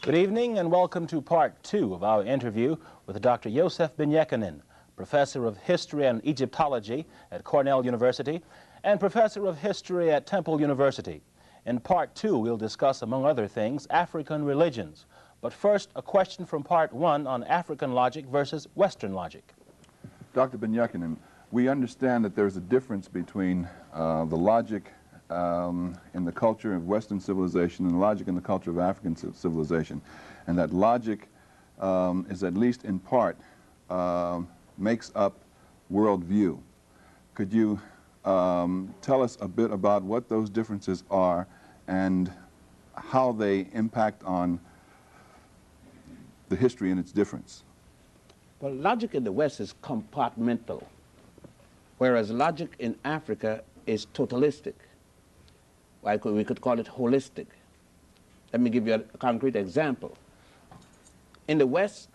Good evening and welcome to part 2 of our interview with Dr. Yosef ben-Jochannan, Professor of History and Egyptology at Cornell University and Professor of History at Temple University. In part 2, we'll discuss, among other things, African religions. But first, a question from part 1 on African logic versus Western logic. Dr. ben-Jochannan, we understand that there's a difference between the logic in the culture of Western civilization and logic in the culture of African civilization, and that logic is, at least in part, makes up worldview. Could you tell us a bit about what those differences are and how they impact on the history and its difference? Well, logic in the West is compartmental, whereas logic in Africa is totalistic. We could call it holistic. Let me give you a concrete example. In the West,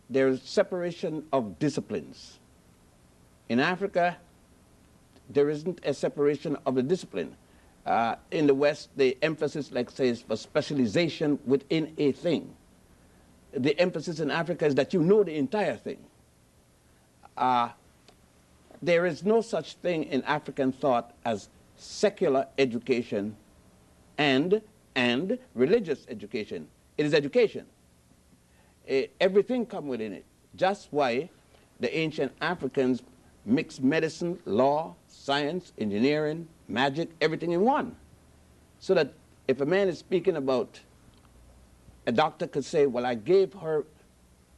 there is separation of disciplines. In Africa, there isn't a separation of the discipline. In the West, the emphasis, like say, is for specialization within a thing. The emphasis in Africa is that you know the entire thing. There is no such thing in African thought as secular education and religious education. It is education. Everything comes within it. Just why the ancient Africans mixed medicine, law, science, engineering, magic, everything in one. So that if a man is speaking about, a doctor could say, well, I gave her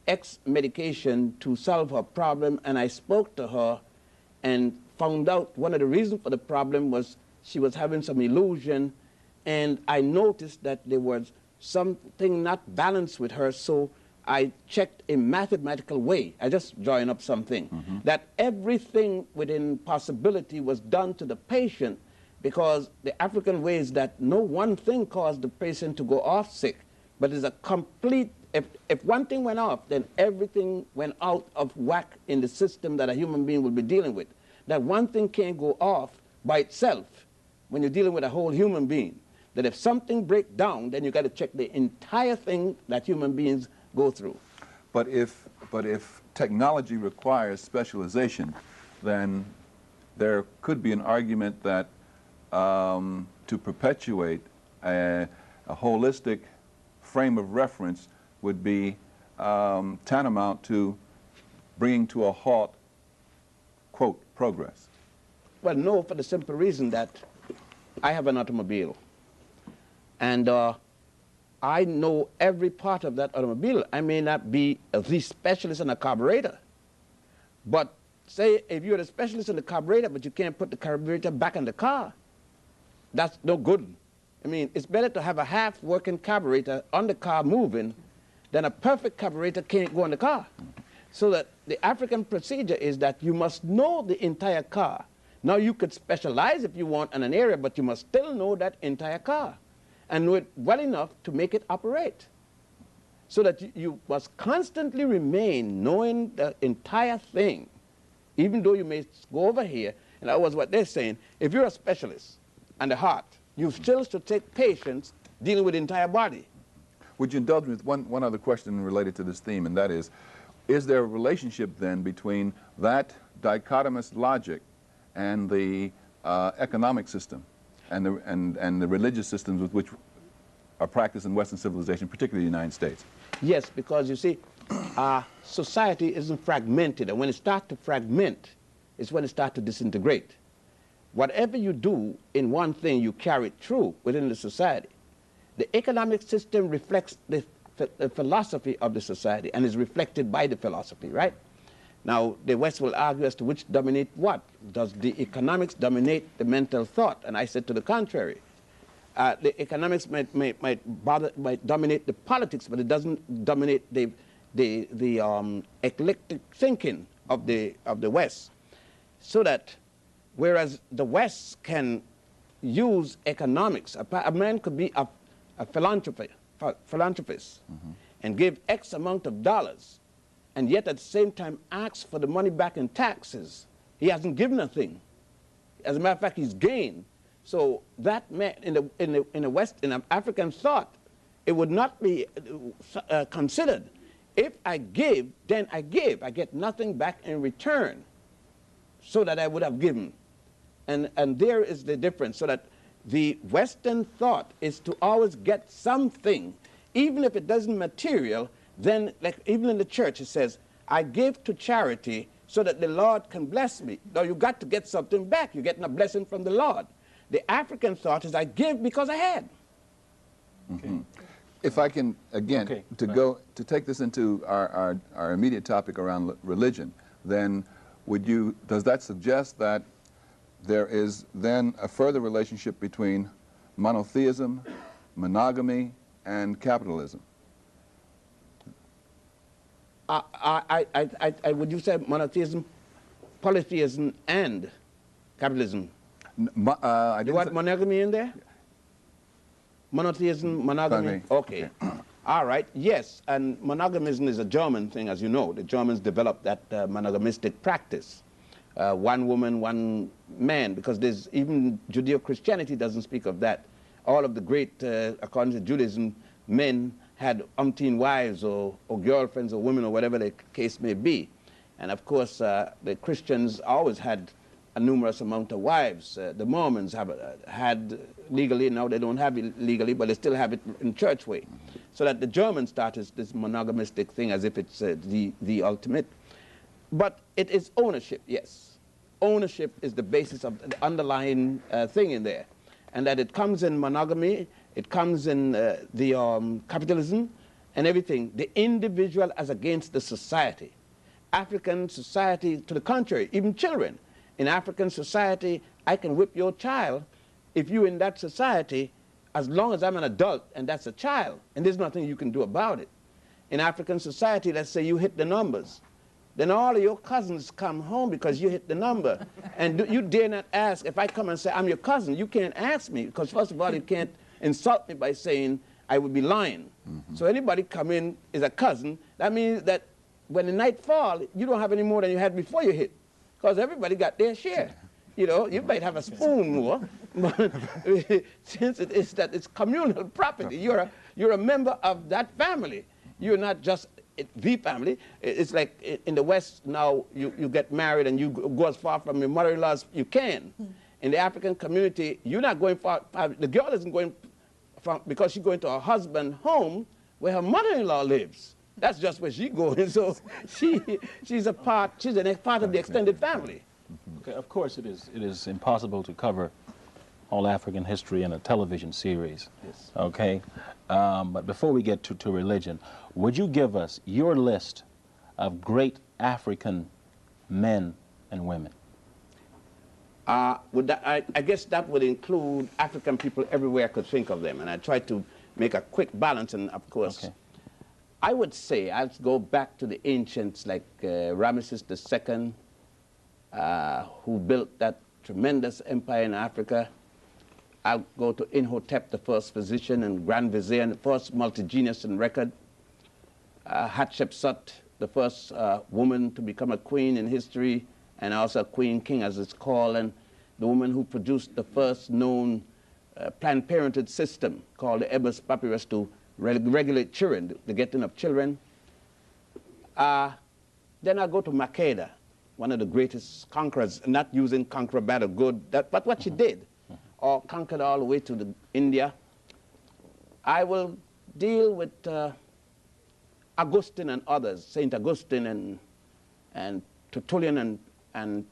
X medication to solve her problem, and I spoke to her and found out one of the reasons for the problem was she was having some illusion, and I noticed that there was something not balanced with her, so I checked a mathematical way. I just drawing up something. That everything within possibility was done to the patient, because the African way is that no one thing caused the patient to go off sick, but it's a complete, if one thing went off, then everything went out of whack in the system that a human being will be dealing with. That one thing can't go off by itself when you're dealing with a whole human being. That if something breaks down, then you got to check the entire thing that human beings go through. But if technology requires specialization, then there could be an argument that to perpetuate a holistic frame of reference would be tantamount to bringing to a halt, quote, progress. Well, no, for the simple reason that I have an automobile, and I know every part of that automobile. I may not be the specialist in a carburetor, but say if you're the specialist in the carburetor, but you can't put the carburetor back in the car, that's no good. I mean, it's better to have a half-working carburetor on the car moving than a perfect carburetor can't go in the car. So that the African procedure is that you must know the entire car. Now, you could specialize if you want in an area, but you must still know that entire car and know it well enough to make it operate. So that you must constantly remain knowing the entire thing, even though you may go over here. And that was what they're saying. If you're a specialist on the heart, you still should take patients dealing with the entire body. Would you indulge me with one other question related to this theme, and that is there a relationship then between that dichotomous logic and the economic system and the religious systems with which are practiced in Western civilization, particularly the United States? Yes, because you see, society isn't fragmented, and when it starts to fragment, it's when it starts to disintegrate. Whatever you do in one thing, you carry it through within the society. The economic system reflects the philosophy of the society and is reflected by the philosophy, right? Now, the West will argue as to which dominate what. Does the economics dominate the mental thought? And I said to the contrary. The economics might dominate the politics, but it doesn't dominate the eclectic thinking of the West. So that whereas the West can use economics, a man could be a philanthropist and give X amount of dollars, and yet at the same time ask for the money back in taxes. He hasn't given a thing. As a matter of fact, he's gained. So that man in the West, in African thought, it would not be considered. If I give, then I give. I get nothing back in return so that I would have given. And there is the difference, so that the Western thought is to always get something, even if it doesn't material. Then, like even in the church, it says, I give to charity so that the Lord can bless me. Now, you got to get something back. You're getting a blessing from the Lord. The African thought is, I give because I had. Okay. If I can, again, to take this into our immediate topic around religion, then does that suggest that there is then a further relationship between monotheism, monogamy, and capitalism? Would you say monotheism, polytheism, and capitalism? You want monogamy in there? Monotheism, monogamy? Okay. All right, yes, and monogamism is a German thing, as you know. The Germans developed that monogamistic practice. One woman, one man, because there's even Judeo-Christianity doesn't speak of that. All of the great, according to Judaism, men had umpteen wives or girlfriends or women or whatever the case may be. And of course, the Christians always had a numerous amount of wives. The Mormons have had legally, now they don't have it legally, but they still have it in church way. So that the Germans started this monogamistic thing as if it's the ultimate. But it is ownership, yes. Ownership is the basis of the underlying thing in there. And that it comes in monogamy, it comes in the capitalism and everything. The individual as against the society. African society, to the contrary, even children. In African society, I can whip your child if you're in that society, as long as I'm an adult and that's a child, and there's nothing you can do about it. In African society, let's say you hit the numbers. Then all of your cousins come home because you hit the number. And you dare not ask, if I come and say, I'm your cousin, you can't ask me, because first of all, you can't insult me by saying I would be lying. So anybody come in is a cousin. That means that when the night falls, you don't have any more than you had before you hit, because everybody got their share. You know, you might have a spoon more, but since it is that it's communal property, you're a member of that family. You're not just the family. It's like in the West now, you get married and you go as far from your mother-in-law as you can. In the African community, you're not going far. The girl isn't going from, because she's going to her husband's home where her mother-in-law lives. That's just where she's going. So she's a part of the extended family. Okay, of course it is impossible to cover all African history in a television series. Yes. Okay, but before we get to religion, would you give us your list of great African men and women? I guess that would include African people everywhere I could think of them, and I tried to make a quick balance, and of course, okay. I would say I'd go back to the ancients like Ramesses II, who built that tremendous empire in Africa. I'll go to Imhotep, the first physician and Grand Vizier, and the first multi-genius in record. Hatshepsut, the first woman to become a queen in history, and also a queen king, as it's called, and the woman who produced the first known Planned Parenthood system called the Ebers Papyrus to regulate children, the getting of children. Then I go to Makeda, one of the greatest conquerors, not using conqueror bad or good, but what she did, or conquered all the way to India. I will deal with Augustine and others, Saint Augustine and Tertullian and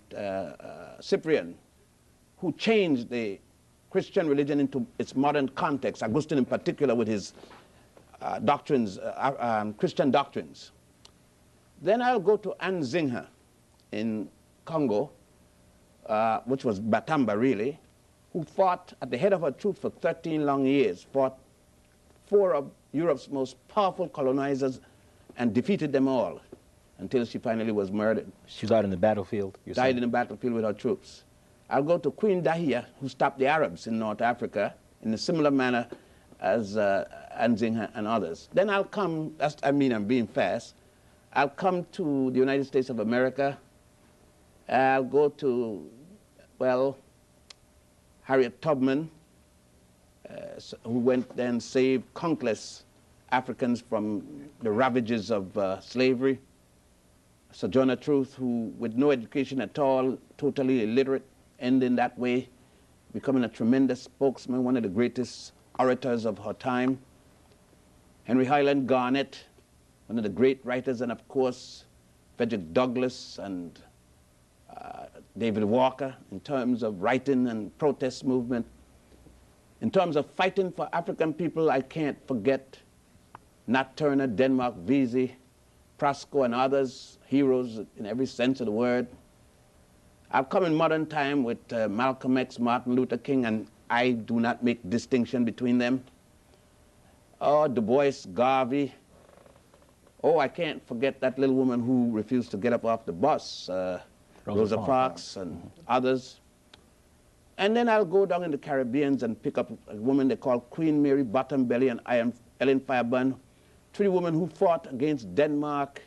Cyprian, who changed the Christian religion into its modern context, Augustine in particular with his doctrines, Christian doctrines. Then I'll go to Nzinga in Congo, which was Batamba really, who fought at the head of her troops for 13 long years, fought 4 of Europe's most powerful colonizers and defeated them all until she finally was murdered. She died in the battlefield? Died in the battlefield with her troops. I'll go to Queen Dahia, who stopped the Arabs in North Africa in a similar manner as Nzinga and others. Then I'll come, I'm being fast, I'll come to the United States of America. I'll go to, well, Harriet Tubman, who went then saved countless Africans from the ravages of slavery. Sojourner Truth, who with no education at all, totally illiterate, ending that way, becoming a tremendous spokesman, one of the greatest orators of her time. Henry Highland Garnet, one of the great writers, and of course, Frederick Douglass and David Walker in terms of writing and protest movement. In terms of fighting for African people, I can't forget Nat Turner, Denmark Vesey, Prosco, and others, heroes in every sense of the word. I've come in modern time with Malcolm X, Martin Luther King, and I do not make distinction between them. Oh, Du Bois, Garvey. Oh, I can't forget that little woman who refused to get up off the bus, Rosa Parks and others. And then I'll go down in the Caribbean and pick up a woman they call Queen Mary Bottombelly and Ellen Fairbairn, three women who fought against Denmark,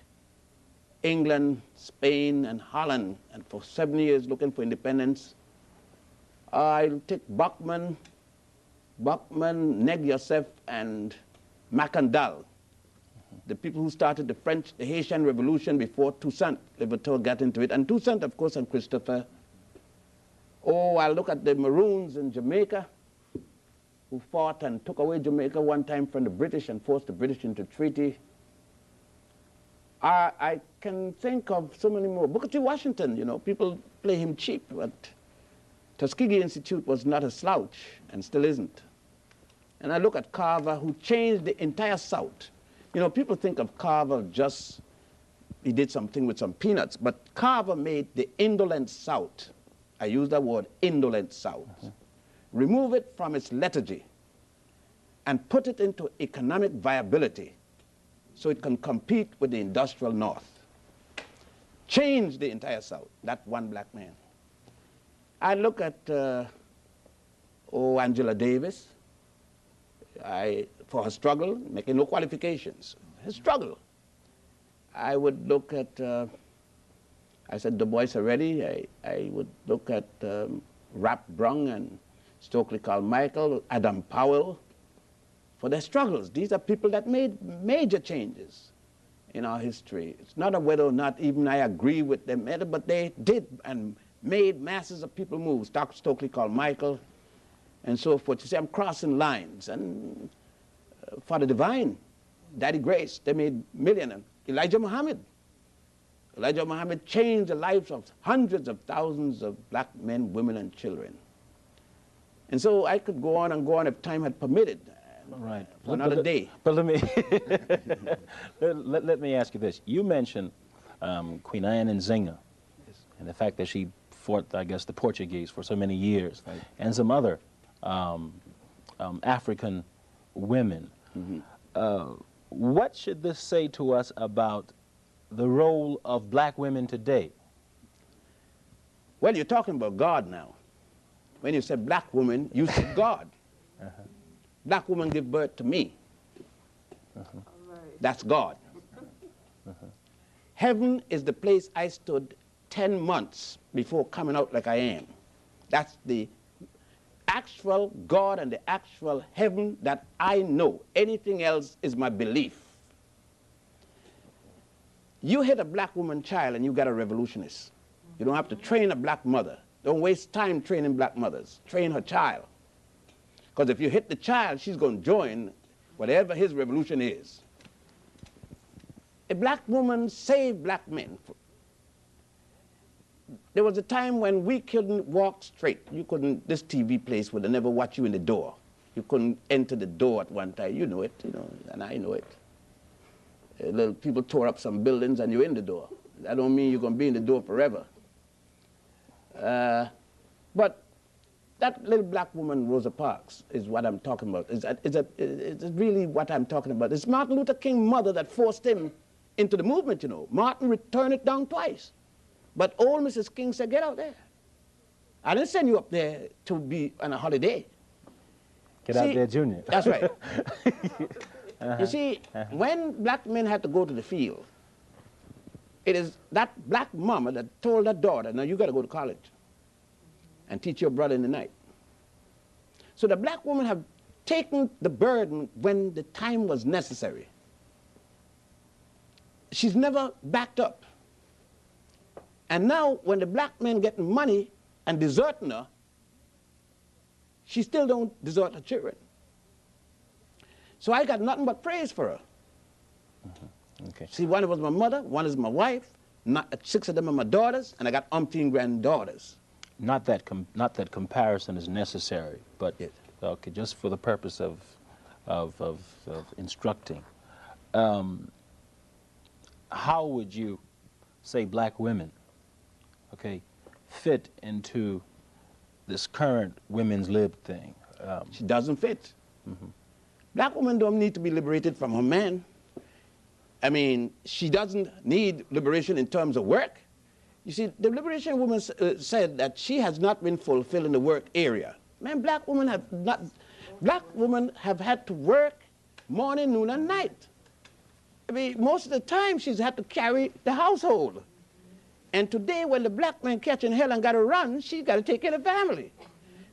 England, Spain, and Holland, and for 7 years looking for independence. I'll take Bachman, Neg Yosef, and Macandal, the people who started the Haitian Revolution before Toussaint Louverture got into it, and Toussaint, of course, and Christopher. Oh, I'll look at the Maroons in Jamaica, who fought and took away Jamaica one time from the British and forced the British into treaty. I can think of so many more. Booker T. Washington, you know, people play him cheap, but Tuskegee Institute was not a slouch and still isn't. And I look at Carver, who changed the entire South. You know, people think of Carver just, he did something with some peanuts, but Carver made the indolent South, I use that word, indolent South, remove it from its lethargy and put it into economic viability so it can compete with the industrial North. Change the entire South, that one black man. I look at, Angela Davis, for her struggle, making no qualifications, her struggle. I would look at, I said Du Bois already, I would look at Rap Brung and Stokely Carmichael, Adam Powell, for their struggles. These are people that made major changes in our history. It's not a whether or not even I agree with them, but they did and made masses of people move. Dr. Stokely Carmichael and so forth. You see, I'm crossing lines. And Father Divine, Daddy Grace, they made millions. Elijah Muhammad. Elijah Muhammad changed the lives of hundreds of thousands of black men, women, and children. And so I could go on and go on if time had permitted. Right. For another day. But let me let me ask you this. You mentioned Queen Anne Nzinga and the fact that she fought, I guess, the Portuguese for so many years, right, and some other African women. Mm-hmm. What should this say to us about the role of black women today? Well, you're talking about God now. When you said black woman, you said God. Black woman give birth to me. That's God. Heaven is the place I stood 10 months before coming out like I am. That's the actual God and the actual heaven that I know. Anything else is my belief. You hit a black woman child and you got a revolutionist. You don't have to train a black mother. Don't waste time training black mothers. Train her child. Because if you hit the child, she's going to join whatever his revolution is. A black woman saved black men. There was a time when we couldn't walk straight. You couldn't, this TV place would never watch you in the door. You couldn't enter the door at one time. You know it, you know, and I know it. Little people tore up some buildings and you're in the door. That don't mean you're going to be in the door forever. But that little black woman, Rosa Parks, is what I'm talking about. It's really what I'm talking about. It's Martin Luther King's mother that forced him into the movement, you know. Martin returned it down twice. But old Mrs. King said, get out there. I didn't send you up there to be on a holiday. Get out there, Junior. That's right. You see, when black men had to go to the field, it is that black mama that told her daughter, now you got to go to college and teach your brother in the night. So the black women have taken the burden when the time was necessary. She's never backed up. And now when the black men getting money and deserting her, she still don't desert her children. So I got nothing but praise for her. Okay. See, one was my mother, one is my wife, 6 of them are my daughters, and I got umpteen granddaughters. Not that comparison is necessary, but yes. Okay, just for the purpose of instructing. How would you say black women, okay, fit into this current women's lib thing? She doesn't fit. Black women don't need to be liberated from her man. I mean, she doesn't need liberation in terms of work. You see, the liberation woman said that she has not been fulfilled in the work area. Man, black women have had to work morning, noon, and night. I mean, most of the time she's had to carry the household. And today, when the black man catching hell and got to run, she's got to take care of the family.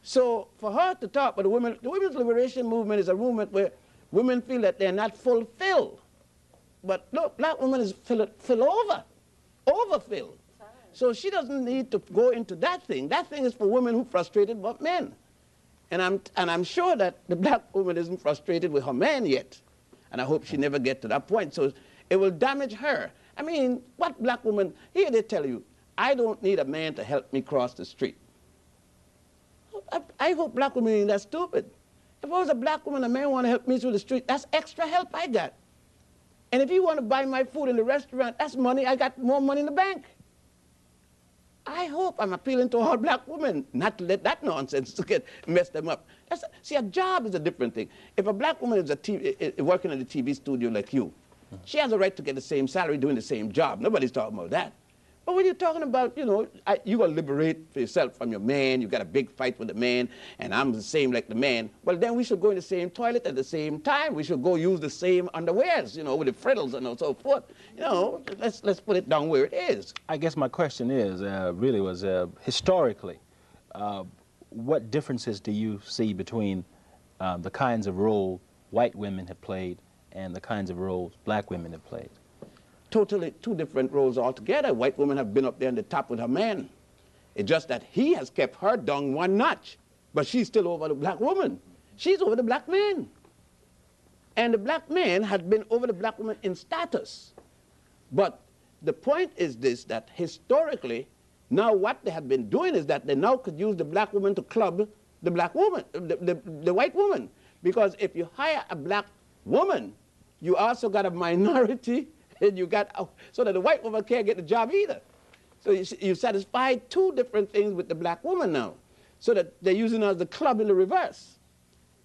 So for her to talk about the women's liberation movement is a movement where women feel that they're not fulfilled. But look, black women is overfilled. So she doesn't need to go into that thing. That thing is for women who frustrated with men. And I'm sure that the black woman isn't frustrated with her man yet. And I hope she never gets to that point. So it will damage her. I mean, what black woman, here they tell you, I don't need a man to help me cross the street. I hope black women ain't that stupid. If I was a black woman, a man want to help me through the street, that's extra help I got. And if you want to buy my food in the restaurant, that's money, I got more money in the bank. I hope I'm appealing to all black women not to let that nonsense mess them up. See, a job is a different thing. If a black woman is working in a TV studio like you, she has a right to get the same salary doing the same job. Nobody's talking about that. But when you're talking about, you know, you're going to liberate yourself from your man, you got a big fight with the man, and I'm the same like the man, well, then we should go in the same toilet at the same time. We should go use the same underwears, you know, with the frittles and so forth. You know, let's put it down where it is. I guess my question is, really was, historically, what differences do you see between the kinds of role white women have played and the kinds of roles black women have played? Totally two different roles altogether. White women have been up there on the top with her man. It's just that he has kept her down one notch, but she's still over the black woman. She's over the black man. And the black man had been over the black woman in status. But the point is this, that historically, now what they have been doing is that they now could use the black woman to club the black woman, the white woman. Because if you hire a black woman, you also got a minority, and you got, so that the white woman can't get the job either. So you satisfy two different things with the black woman now, so that they're using her as the club in the reverse,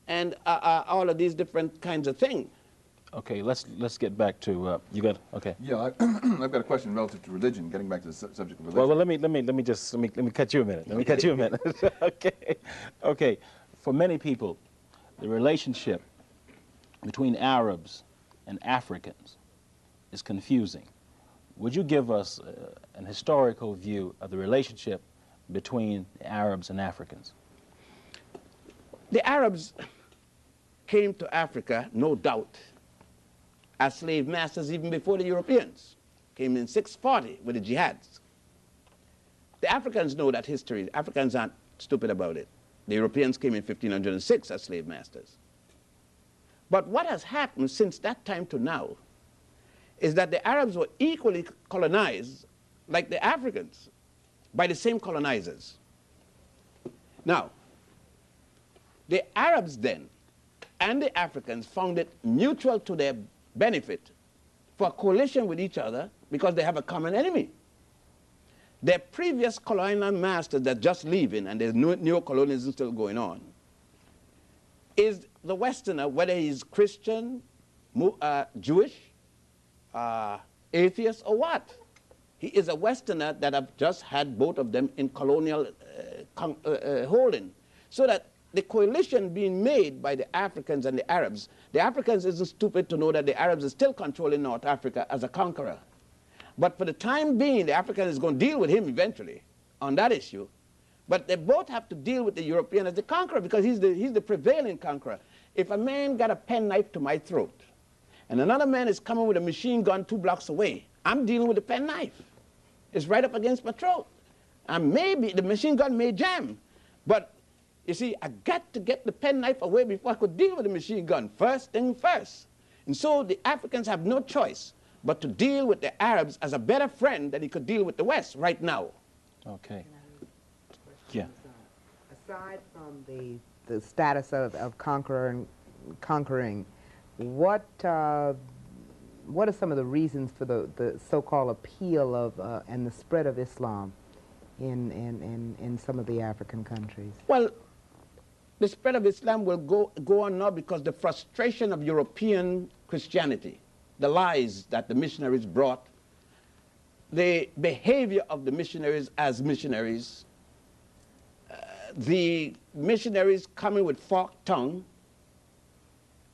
and all of these different kinds of things. Okay, let's get back to you got okay. Yeah, I've got a question relative to religion. Getting back to the subject of religion. Well, let me cut you a minute. Let me cut you a minute. Okay. For many people, the relationship between Arabs and Africans is confusing. Would you give us an historical view of the relationship between the Arabs and Africans? The Arabs came to Africa, no doubt, as slave masters even before the Europeans. Came in 640 with the jihads. The Africans know that history. The Africans aren't stupid about it. The Europeans came in 1506 as slave masters. But what has happened since that time to now is that the Arabs were equally colonized like the Africans by the same colonizers. Now, the Arabs then and the Africans found it mutual to their benefit for a coalition with each other because they have a common enemy. Their previous colonial masters that just leaving, and there's neo-colonialism still going on, is the Westerner, whether he's Christian, Jewish, atheist, or what. He is a Westerner that have just had both of them in colonial holding. So that the coalition being made by the Africans and the Arabs isn't stupid to know that the Arabs are still controlling North Africa as a conqueror. But for the time being, the African is going to deal with him eventually on that issue. But they both have to deal with the European as the conqueror because he's the prevailing conqueror. if a man got a penknife to my throat and another man is coming with a machine gun 2 blocks away, I'm dealing with a penknife. It's right up against my throat. And maybe the machine gun may jam. But you see, I got to get the penknife away before I could deal with the machine gun. First thing first. And so the Africans have no choice but to deal with the Arabs as a better friend than he could deal with the West right now. Okay. Yeah. Aside from the status of conqueror and conquering, what are some of the reasons for the so-called appeal of and the spread of Islam in some of the African countries? Well, the spread of Islam will go on now because the frustration of European Christianity, the lies that the missionaries brought, the behavior of the missionaries as missionaries, the missionaries coming with forked tongue,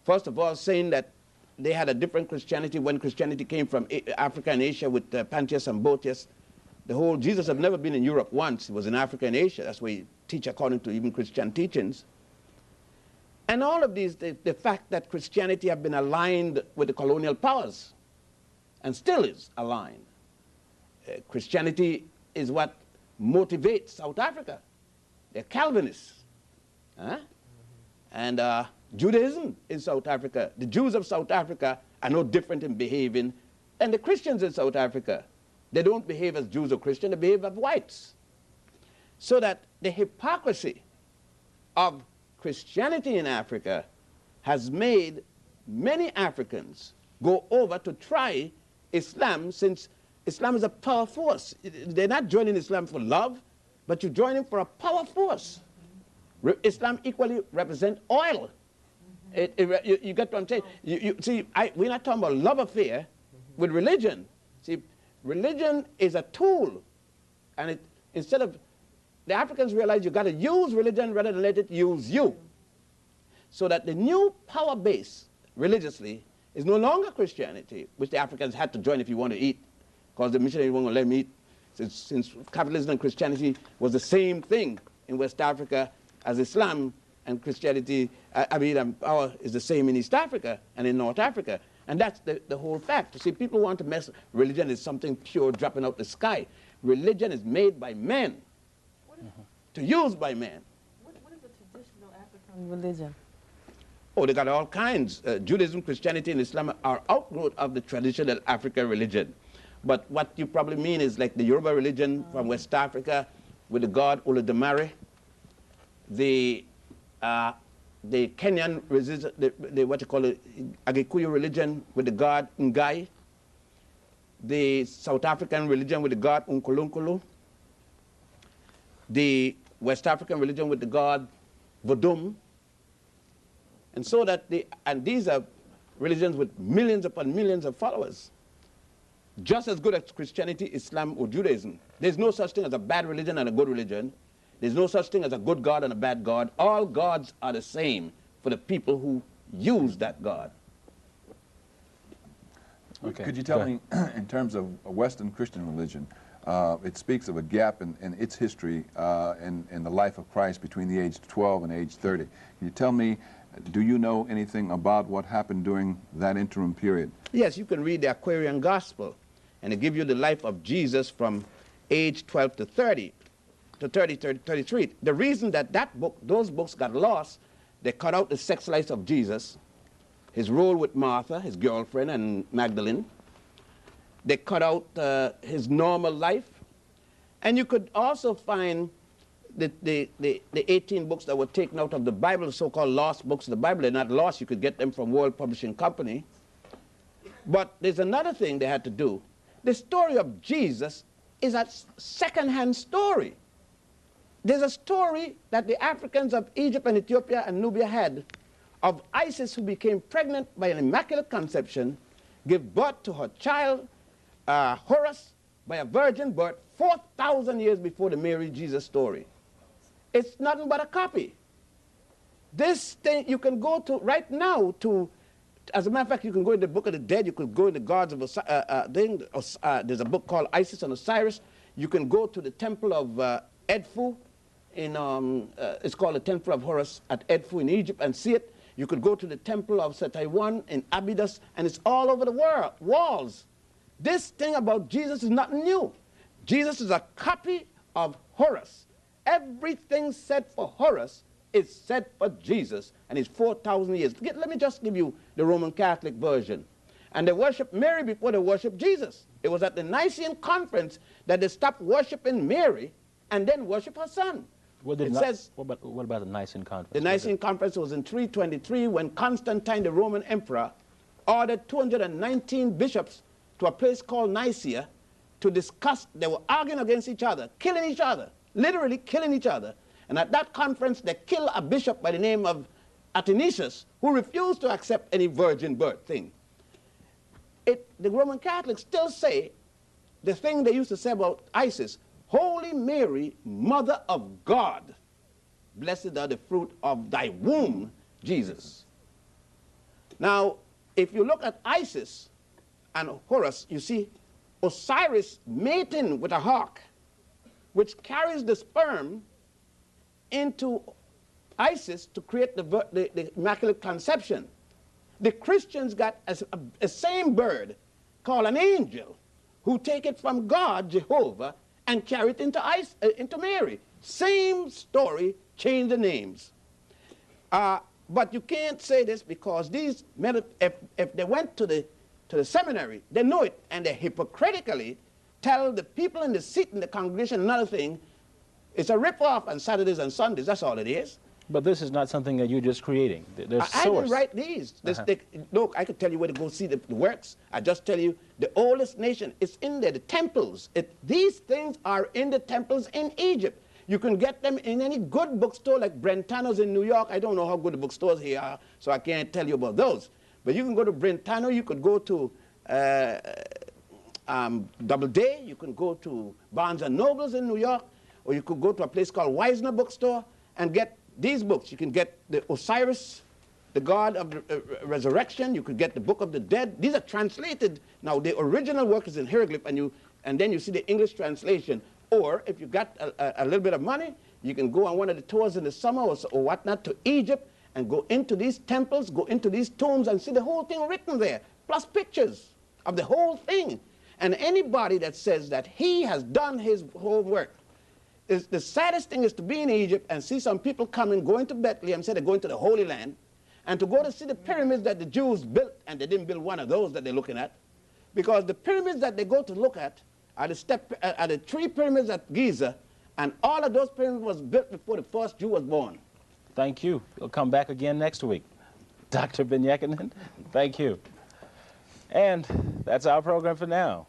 first of all saying that they had a different Christianity when Christianity came from Africa and Asia with Pantheist and Boethius. The whole Jesus had never been in Europe once. He was in Africa and Asia. That's why he teach according to even Christian teachings. And all of these, the fact that Christianity have been aligned with the colonial powers and still is aligned. Christianity is what motivates South Africa. They're Calvinists. Huh? And Judaism in South Africa, the Jews of South Africa are no different in behaving than the Christians in South Africa. They don't behave as Jews or Christians, they behave as whites. So that the hypocrisy of Christianity in Africa has made many Africans go over to try Islam, since Islam is a power force. They're not joining Islam for love, but you're joining for a power force. Islam equally represents oil. You get what I'm saying? See, we're not talking about love affair with religion. See, religion is a tool, and instead of the Africans realize you got to use religion rather than let it use you. So that the new power base religiously is no longer Christianity, which the Africans had to join if you want to eat, because the missionaries weren't going to let them eat, since capitalism and Christianity was the same thing in West Africa as Islam and Christianity, power is the same in East Africa and in North Africa. And that's the whole fact. You see, people want to mess, religion is something pure dropping out the sky. Religion is made by men, to use by men. What is a traditional African religion? Oh, they got all kinds. Judaism, Christianity, and Islam are outgrowth of the traditional African religion. But what you probably mean is like the Yoruba religion from West Africa with the god Olodumare, the Kenyan religion, what you call it, Agikuyu religion with the god Ngai, the South African religion with the god Unkulunkulu, the West African religion with the god Vodum, and so that these are religions with millions upon millions of followers. Just as good as Christianity, Islam, or Judaism. There's no such thing as a bad religion and a good religion. There's no such thing as a good God and a bad God. All gods are the same for the people who use that God. Okay. Could you tell me, in terms of a Western Christian religion, it speaks of a gap in its history in the life of Christ between the age of 12 and age 30. Can you tell me, do you know anything about what happened during that interim period? Yes, you can read the Aquarian Gospel, and it gives you the life of Jesus from age 12 to 30, to 33. The reason that those books got lost, they cut out the sex life of Jesus, his role with Martha, his girlfriend, and Magdalene. They cut out his normal life. And you could also find the 18 books that were taken out of the Bible, so-called lost books of the Bible. They're not lost. You could get them from World Publishing Company. But there's another thing they had to do. The story of Jesus is a second-hand story. There's a story that the Africans of Egypt and Ethiopia and Nubia had of Isis, who became pregnant by an immaculate conception, gave birth to her child, Horus, by a virgin birth 4,000 years before the Mary Jesus story. It's nothing but a copy. This thing, you can go to right now to, as a matter of fact, you can go in the Book of the Dead, you could go in the gods of there's a book called Isis and Osiris. You can go to the temple of Edfu, it's called the Temple of Horus at Edfu in Egypt, and see it. You could go to the temple of Setaiwan in Abydos, and it's all over the world, walls. This thing about Jesus is not new. Jesus is a copy of Horus. Everything said for Horus is said for Jesus, and it's 4,000 years. Let me just give you the Roman Catholic version. And they worshiped Mary before they worshiped Jesus. It was at the Nicene Conference that they stopped worshiping Mary and then worship her son. What about the Nicene Conference? The Nicene Conference was in 323 when Constantine, the Roman emperor, ordered 219 bishops to a place called Nicaea to discuss. They were arguing against each other, killing each other, literally killing each other. And at that conference, they killed a bishop by the name of Athanasius, who refused to accept any virgin birth thing. The Roman Catholics still say the thing they used to say about Isis, Holy Mary, Mother of God, blessed are the fruit of thy womb, Jesus. Now, if you look at Isis and Horus, you see Osiris mating with a hawk, which carries the sperm into Isis to create the Immaculate Conception. The Christians got a same bird called an angel who take it from God, Jehovah, and carry it into Mary. Same story, change the names. But you can't say this because these men, if they went to the seminary, they know it, and they hypocritically tell the people in the seat in the congregation another thing. It's a rip-off on Saturdays and Sundays, that's all it is. But this is not something that you're just creating. There's I didn't write these. Look, I could tell you where to go see the works. I just tell you the oldest nation, it's in there, the temples. These things are in the temples in Egypt. You can get them in any good bookstore like Brentano's in New York. I don't know how good the bookstores here are, so I can't tell you about those. But you can go to Brentano, you could go to Doubleday, you can go to Barnes & Nobles in New York, or you could go to a place called Wisner Bookstore and get these books. You can get the Osiris, the God of the Resurrection. You could get the Book of the Dead. These are translated. Now, the original work is in hieroglyph, and then you see the English translation. Or, if you got a little bit of money, you can go on one of the tours in the summer or whatnot to Egypt and go into these temples, go into these tombs, and see the whole thing written there, plus pictures of the whole thing. And anybody that says that he has done his whole work, the saddest thing is to be in Egypt and see some people coming, going to Bethlehem, say they're going to the Holy Land, and to go to see the pyramids that the Jews built, and they didn't build one of those that they're looking at, because the pyramids that they go to look at are the 3 pyramids at Giza, and all of those pyramids was built before the first Jew was born. Thank you. You'll come back again next week. Dr. Ben-Jochannan, thank you. And that's our program for now.